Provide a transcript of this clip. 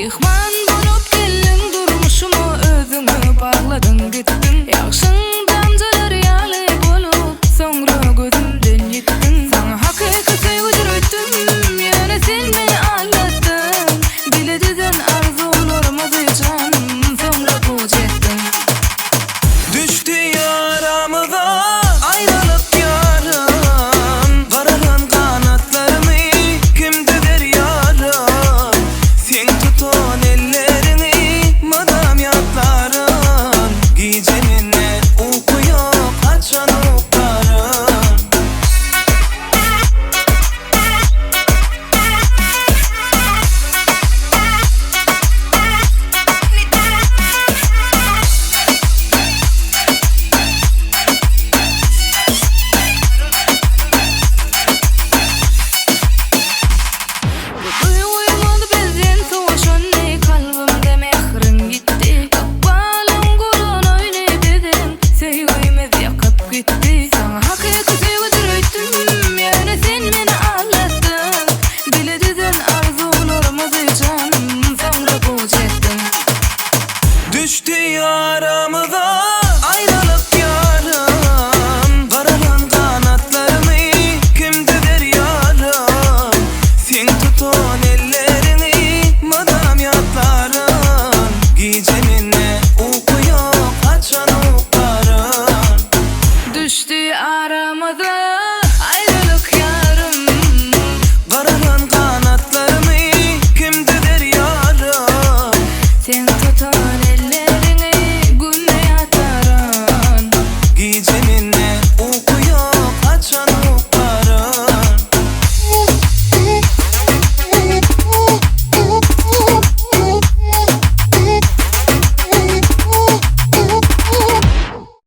Mihman bolup geldin, durmuşumu özüňe bagladın gittin. Ýagşyň damjalary ýaly bolup soňra gözümden ýittin. Saňa hakykaty öýdürýdim, ýöne sen meni aldattın. Biledizen arzularymyzy canım soňra puç etdin. Düştü yaramıza ayrılık yarım, karalan kanatlarımı kim düzer yarım. Sen tutun ellerimi